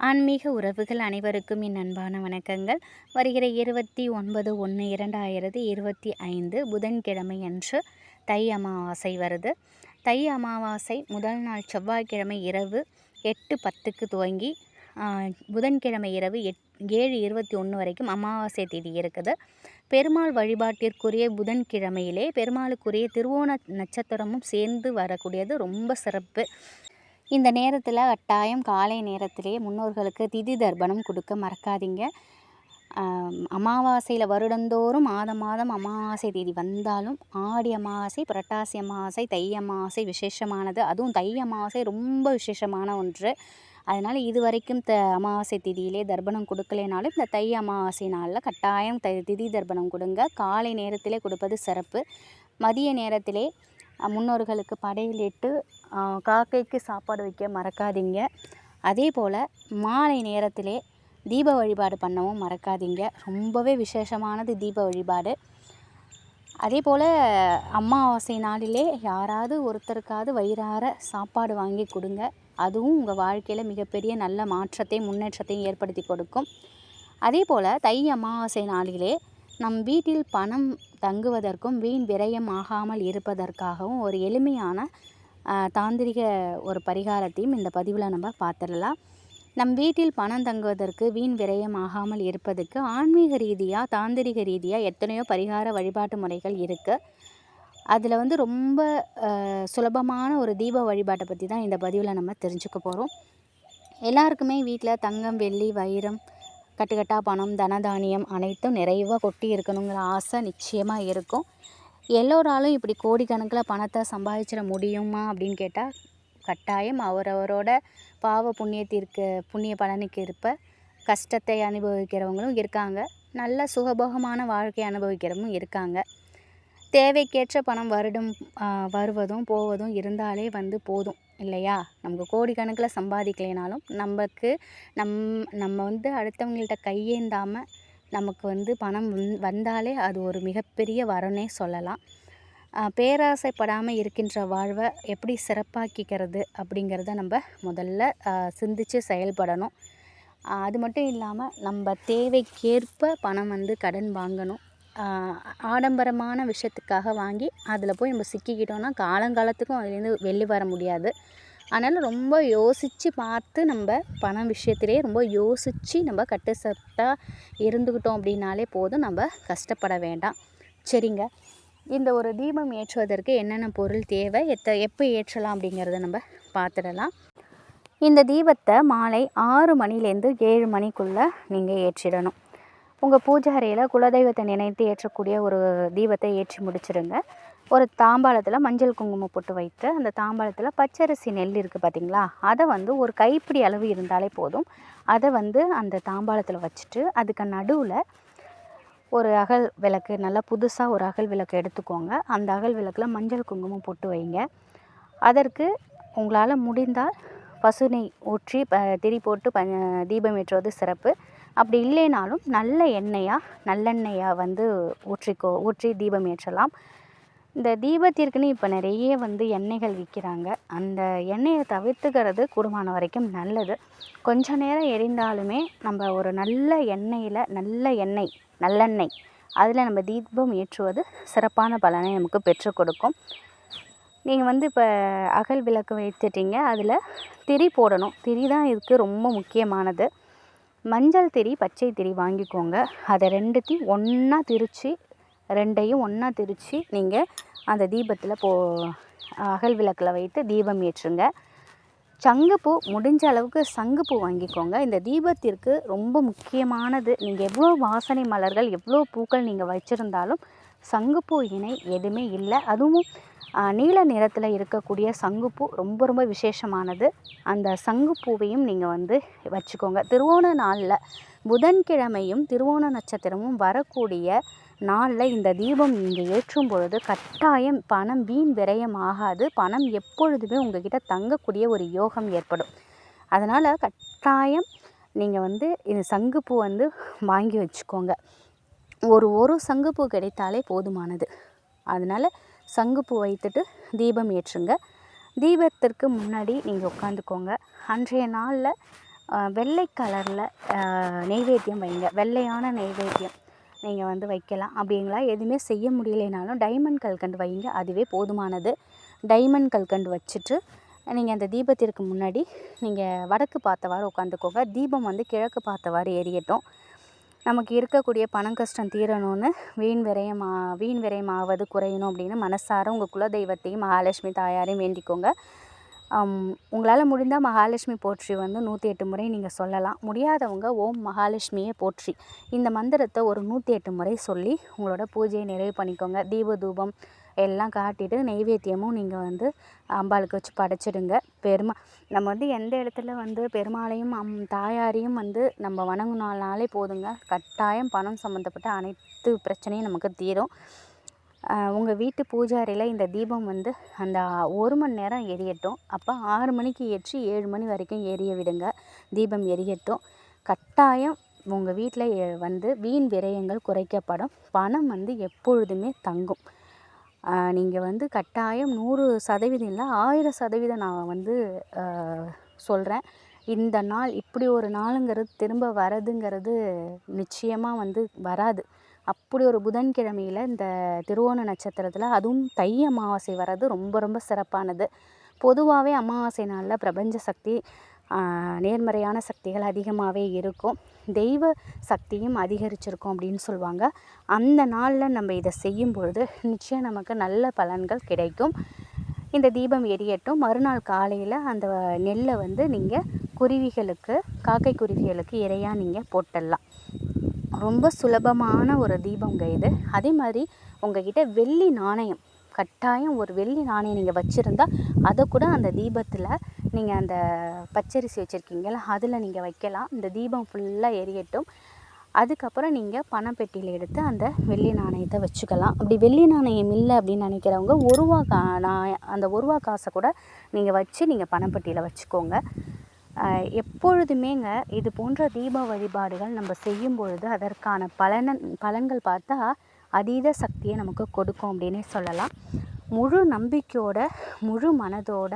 ஆன்மீக உறவுகள் அனைவருக்கும் என் அன்பான வணக்கங்கள். வருகிற 29/1/2025 புதன்கிழமை அன்று தை அமாவாசை வருது. தை அமாவாசை முதல் நாள் செவ்வாய்க்கிழமை இரவு 8:10க்கு துவங்கி புதன்கிழமை இரவு 7:21 வரைக்கும் அமாவாசை தேதி இருக்குது. பெருமாள் வழிபாட்டிற்குரிய புதன்கிழமையிலே பெருமாளுக்குரிய திருவோண நட்சத்திரமும் சேர்ந்து வரக்கூடியது ரொம்ப சிறப்பு. இந்த நேரத்தில் கட்டாயம் காலை நேரத்திலே முன்னோர்களுக்கு திதி தர்ப்பணம் கொடுக்க மறக்காதீங்க. அமாவாசையில் வருடந்தோறும் மாதம் அமாவாசை தேதி வந்தாலும் ஆடி அமாவாசை, புரட்டாசி அமாவாசை, தை அமாவாசை விசேஷமானது. அதுவும் தை அமாவாசை ரொம்ப விசேஷமான ஒன்று. அதனால் இது வரைக்கும் அமாவாசை திதியிலே தர்ப்பணம் கொடுக்கலைனாலும் இந்த தை அமாவாசை நாளில் கட்டாயம் திதி தர்ப்பணம் கொடுங்க. காலை நேரத்திலே கொடுப்பது சிறப்பு. மதிய நேரத்திலே முன்னோர்களுக்கு படையலிட்டு காக்கைக்கு சாப்பாடு வைக்க மறக்காதீங்க. அதே போல் மாலை நேரத்திலே தீப வழிபாடு பண்ணவும் மறக்காதீங்க. ரொம்பவே விசேஷமானது தீப வழிபாடு. அதே போல் அமாவாசை நாளிலே யாராவது ஒருத்தருக்காவது வயிறார சாப்பாடு வாங்கி கொடுங்க. அதுவும் உங்கள் வாழ்க்கையில் மிகப்பெரிய நல்ல மாற்றத்தை முன்னேற்றத்தையும் ஏற்படுத்தி கொடுக்கும். அதே போல் தை அமாவாசை நாளிலே நம் வீட்டில் பணம் தங்குவதற்கும் வீண் விரயம் ஆகாமல் இருப்பதற்காகவும் ஒரு எளிமையான தாந்திரிக ஒரு பரிகாரத்தையும் இந்த பதிவில் நம்ம பார்த்துடலாம். நம் வீட்டில் பணம் தங்குவதற்கு வீண் விரயம் ஆகாமல் இருப்பதுக்கு ஆன்மீக ரீதியாக தாந்திரிக ரீதியாக எத்தனையோ பரிகார வழிபாட்டு முறைகள் இருக்குது. அதில் ரொம்ப சுலபமான ஒரு தீப வழிபாட்டை பற்றி தான் இந்த பதிவில் நம்ம தெரிஞ்சுக்க போகிறோம். எல்லாருக்குமே வீட்டில் தங்கம், வெள்ளி, வைரம், கட்டுக்கட்டாக பணம், தனதானியம் அனைத்தும் நிறைவாக கொட்டி இருக்கணுங்கிற ஆசை நிச்சயமாக இருக்கும். எல்லோராலும் இப்படி கோடிக்கணக்கில் பணத்தை சம்பாதிச்சிட முடியுமா அப்படின்னு கேட்டால் கட்டாயம் அவரவரோட பாவ புண்ணிய பலனுக்கு இருப்ப கஷ்டத்தை அனுபவிக்கிறவங்களும் இருக்காங்க. நல்ல சுகபோகமான வாழ்க்கை அனுபவிக்கிறவங்களும் இருக்காங்க. தேவைக்கேற்ற பணம் வருவதும் போவதும் இருந்தாலே போதும் இல்லையா? நமக்கு கோடிக்கணக்கில் சம்பாதிக்கலைனாலும் நம்ம அடுத்தவங்கள்ட்ட கையேந்தாமல் நமக்கு பணம் வந்தாலே அது ஒரு மிகப்பெரிய வரனே சொல்லலாம். பேராசைப்படாமல் இருக்கின்ற வாழ்வை எப்படி சிறப்பாக்கிக்கிறது அப்படிங்கிறத நம்ம முதல்ல சிந்தித்து செயல்படணும். அது மட்டும் இல்லாமல் நம்ம தேவைக்கேற்ப பணம் கடன் வாங்கணும். ஆடம்பரமான விஷயத்துக்காக வாங்கி அதில் போய் நம்ம சிக்கிக்கிட்டோன்னா காலங்காலத்துக்கும் அதுலேருந்து வெளியே வர முடியாது. அதனால் ரொம்ப யோசித்து பார்த்து நம்ம பணம் விஷயத்திலே ரொம்ப யோசித்து நம்ம கட்டுச்சட்டாக இருந்துக்கிட்டோம் அப்படின்னாலே போதும், நம்ம கஷ்டப்பட வேண்டாம். சரிங்க, இந்த ஒரு தீபம் ஏற்றுவதற்கு என்னென்ன பொருள் தேவை, எப்போ ஏற்றலாம் அப்படிங்கிறத நம்ம பார்த்துடலாம். இந்த தீபத்தை மாலை 6 மணிலேருந்து 7 மணிக்குள்ளே நீங்கள் ஏற்றிடணும். உங்கள் பூஜை அறையில் குலதெய்வத்தை நினைத்து ஏற்றக்கூடிய ஒரு தீபத்தை ஏற்றி முடிச்சிடுங்க. ஒரு தாம்பாளத்தில் மஞ்சள் குங்குமம் போட்டு வைத்து அந்த தாம்பாளத்தில் பச்சரிசி நெல் இருக்குது பார்த்திங்களா, அதை ஒரு கைப்பிடி அளவு இருந்தாலே போதும். அதை அந்த தாம்பாளத்தில் வச்சுட்டு அதுக்கு நடுவில் ஒரு அகல் விளக்கு, நல்லா புதுசாக ஒரு அகல் விளக்கு எடுத்துக்கோங்க. அந்த அகல் விளக்கில் மஞ்சள் குங்குமம் போட்டு வைங்க. அதற்கு உங்களால் முடிந்தால் பசுநெய் ஊற்றி திரி போட்டு தீபம் ஏற்றுவது சிறப்பு. அப்படி இல்லைனாலும் நல்லெண்ணெயாக ஊற்றி தீபம் ஏற்றலாம். இந்த தீபத்திற்குன்னு இப்போ நிறைய எண்ணெய்கள் விற்கிறாங்க. அந்த எண்ணெயை தவிர்த்துக்கிறது கூடுமான வரைக்கும் நல்லது. கொஞ்ச நேரம் எரிந்தாலுமே நம்ம ஒரு நல்லெண்ணெய் அதில் நம்ம தீபம் ஏற்றுவது சிறப்பான பலனை நமக்கு பெற்றுக் கொடுக்கும். நீங்கள் இப்போ அகல் விளக்கு வைத்துட்டீங்க, அதில் திரி போடணும். திரி தான் இதுக்கு ரொம்ப முக்கியமானது. மஞ்சள் திரி, பச்சை திரி வாங்கிக்கோங்க. அதை ரெண்டையும் ஒன்றா திரித்து நீங்கள் அந்த தீபத்தில் அகல் விளக்கில் வைத்து தீபம் ஏற்றுங்க. சங்குப்பூ, முடிஞ்ச அளவுக்கு சங்குப்பூ வாங்கிக்கோங்க. இந்த தீபத்திற்கு ரொம்ப முக்கியமானது. நீங்கள் எவ்வளோ வாசனை மலர்கள், எவ்வளோ பூக்கள் நீங்கள் வச்சுருந்தாலும் சங்குப்பூ இணை எதுவுமே இல்லை. அதுவும் நீல நிறத்தில் இருக்கக்கூடிய சங்குப்பூ ரொம்ப ரொம்ப விசேஷமானது. அந்த சங்குப்பூவையும் நீங்கள் வச்சுக்கோங்க. திருவோண நாளில் புதன்கிழமையும் திருவோண நட்சத்திரமும் வரக்கூடிய நாளில் இந்த தீபம் நீங்கள் ஏற்றும் பொழுது கட்டாயம் பணம் வீண் விரயம் ஆகாது. பணம் எப்பொழுதுமே உங்கள்கிட்ட தங்கக்கூடிய ஒரு யோகம் ஏற்படும். அதனால் கட்டாயம் நீங்கள் இந்த சங்குப்பூ வாங்கி வச்சுக்கோங்க. ஒரு சங்குப்பூ கிடைத்தாலே போதுமானது. அதனால் சங்குப்பூ வைத்துட்டு தீபம் ஏற்றுங்க. தீபத்திற்கு முன்னாடி நீங்கள் உட்காந்துக்கோங்க. அன்றைய நாளில் வெள்ளை கலரில் நெய்வேத்தியம் வைங்க. வெள்ளையான நெய்வேத்தியம் நீங்கள் வந்து வைக்கலாம். அப்படிங்களா எதுவுமே செய்ய முடியலைனாலும் டைமண்ட் கல்கண்டு வைங்க, அதுவே போதுமானது. டைமண்ட் கல்கண்டு வச்சுட்டு நீங்கள் அந்த தீபத்திற்கு முன்னாடி நீங்கள் வடக்கு பார்த்தவாறு உட்காந்துக்கோங்க. தீபம் வந்து கிழக்கு பார்த்தவாறு எரியட்டும். நமக்கு இருக்கக்கூடிய பணம் கஷ்டம் தீரணும்னு வீண் விரயம் ஆவது குறையணும் அப்படின்னு மனசார உங்கள் குலதெய்வத்தையும் மகாலட்சுமி தாயாரையும் வேண்டிக்கோங்க. உங்களால் முடிந்தால் மகாலட்சுமி போற்றி வந்து 108 முறை நீங்கள் சொல்லலாம். முடியாதவங்க ஓம் மகாலட்சுமியே போற்றி இந்த மந்திரத்தை ஒரு 108 முறை சொல்லி உங்களோட பூஜையை நிறைவு பண்ணிக்கோங்க. தீப தூபம் எல்லாம் காட்டிட்டு நெய்வேத்தியமும் நீங்கள் வந்து அம்பாளுக்கு வச்சு படைச்சிடுங்க. நம்ம வந்து எந்த இடத்துல வந்து பெருமாளையும் தாயாரையும் வந்து நம்ம வணங்கினாலே போதுங்க, கட்டாயம் பணம் சம்மந்தப்பட்ட அனைத்து பிரச்சனையும் நமக்கு தீரும். உங்கள் வீட்டு பூஜை அறையில் இந்த தீபம் வந்து அந்த 1 மணி நேரம் எரியட்டும். அப்போ 6 மணிக்கு ஏற்றி 7 மணி வரைக்கும் எரிய விடுங்க. தீபம் எரியட்டும். கட்டாயம் உங்கள் வீட்டில் வந்து வீண் விரயங்கள் குறைக்கப்படும். பணம் வந்து எப்பொழுதுமே தங்கும். நீங்கள் வந்து கட்டாயம் 100% இல்லை 1000% நான் வந்து சொல்கிறேன். இந்த நாள் இப்படி ஒரு நாளுங்கிறது திரும்ப வரதுங்கிறது நிச்சயமாக வந்து வராது. அப்படி ஒரு புதன்கிழமையில் இந்த திருவோண நட்சத்திரத்தில் அதுவும் தை அமாவாசை வர்றது ரொம்ப ரொம்ப சிறப்பானது. பொதுவாகவே அமாவாசை நாளில் பிரபஞ்ச சக்தி நேர்மறையான சக்திகள் அதிகமாகவே இருக்கும். தெய்வ சக்தியும் அதிகரிச்சிருக்கும் அப்படின்னு சொல்லுவாங்க. அந்த நாளில் நம்ம இதை செய்யும் பொழுது நிச்சயம் நமக்கு நல்ல பலன்கள் கிடைக்கும். இந்த தீபம் எரியட்டும். மறுநாள் காலையில் அந்த நெல்லை வந்து நீங்கள் காக்கை குருவிகளுக்கு இரையாக நீங்கள் போட்டுடலாம். ரொம்ப சுலபமான ஒரு தீபங்க இது. அதே மாதிரி உங்கள்கிட்ட வெள்ளி நாணயம், கட்டாயம் ஒரு வெள்ளி நாணயம் நீங்கள் வச்சுருந்தா அதை கூட அந்த தீபத்தில் நீங்கள் அந்த பச்சரிசி வச்சுருக்கீங்களா அதில் நீங்கள் வைக்கலாம். இந்த தீபம் ஃபுல்லாக எரியட்டும். அதுக்கப்புறம் நீங்கள் பணப்பெட்டியில் எடுத்து அந்த வெள்ளி நாணயத்தை வச்சுக்கலாம். அப்படி வெள்ளி நாணயம் இல்லை அப்படின்னு நினைக்கிறவங்க அந்த 1 ரூபா காசை கூட நீங்கள் வச்சு நீங்கள் பணப்பெட்டியில் வச்சுக்கோங்க. எப்பொழுதுமேங்க இது போன்ற தீப வழிபாடுகள் நம்ம செய்யும் பொழுது அதற்கான பலன்கள் பார்த்தா அதீத சக்தியை நமக்கு கொடுக்கும் அப்படின்னே சொல்லலாம். முழு நம்பிக்கையோட முழு மனதோட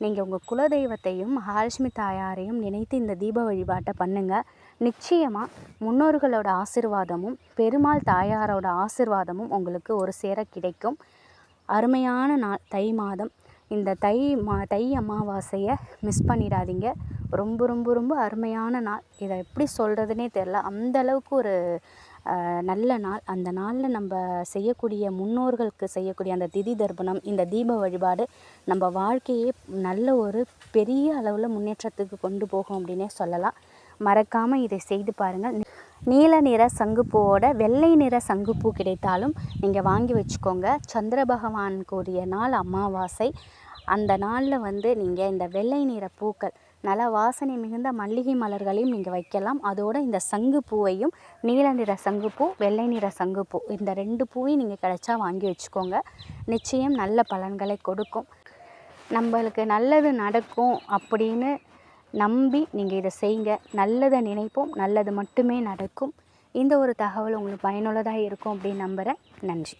நீங்கள் உங்கள் குலதெய்வத்தையும் மகாலட்சுமி தாயாரையும் நினைத்து இந்த தீப வழிபாட்டை பண்ணுங்கள். நிச்சயமாக முன்னோர்களோட ஆசீர்வாதமும் பெருமாள் தாயாரோட ஆசீர்வாதமும் உங்களுக்கு ஒரு சேர கிடைக்கும். அருமையான நாள் தை மாதம். இந்த தை அமாவாசையை மிஸ் பண்ணிடாதீங்க. ரொம்ப ரொம்ப ரொம்ப அருமையான நாள். இதை எப்படி சொல்கிறதுனே தெரில, அந்தளவுக்கு ஒரு நல்ல நாள். அந்த நாளில் நம்ம செய்யக்கூடிய முன்னோர்களுக்கு செய்யக்கூடிய அந்த திதி தர்ப்பணம், இந்த தீப வழிபாடு நம்ம வாழ்க்கையே நல்ல ஒரு பெரிய அளவில் முன்னேற்றத்துக்கு கொண்டு போகும் அப்படின்னே சொல்லலாம். மறக்காமல் இதை செய்து பாருங்கள். நீல நிற சங்குப்பூவோட வெள்ளை நிற சங்குப்பூ கிடைத்தாலும் நீங்கள் வாங்கி வச்சுக்கோங்க. சந்திர பகவானுக்குரிய நாள் அமாவாசை. அந்த நாளில் வந்து நீங்கள் இந்த வெள்ளை நிற பூக்கள், நல்லா வாசனை மிகுந்த மல்லிகை மலர்களையும் நீங்கள் வைக்கலாம். அதோடு இந்த சங்குப்பூவையும், நீல நிற சங்குப்பூ வெள்ளை நிற சங்குப்பூ, இந்த 2 பூவையும் நீங்கள் கிடைச்சா வாங்கி வச்சுக்கோங்க. நிச்சயம் நல்ல பலன்களை கொடுக்கும். நம்மளுக்கு நல்லது நடக்கும் அப்படின்னு நம்பி நீங்கள் இதை செய்யுங்க. நல்லதை நினைப்போம், நல்லது மட்டுமே நடக்கும். இந்த ஒரு தகவல் உங்களுக்கு பயனுள்ளதாக இருக்கும் அப்படின்னு நம்புகிறேன். நன்றி.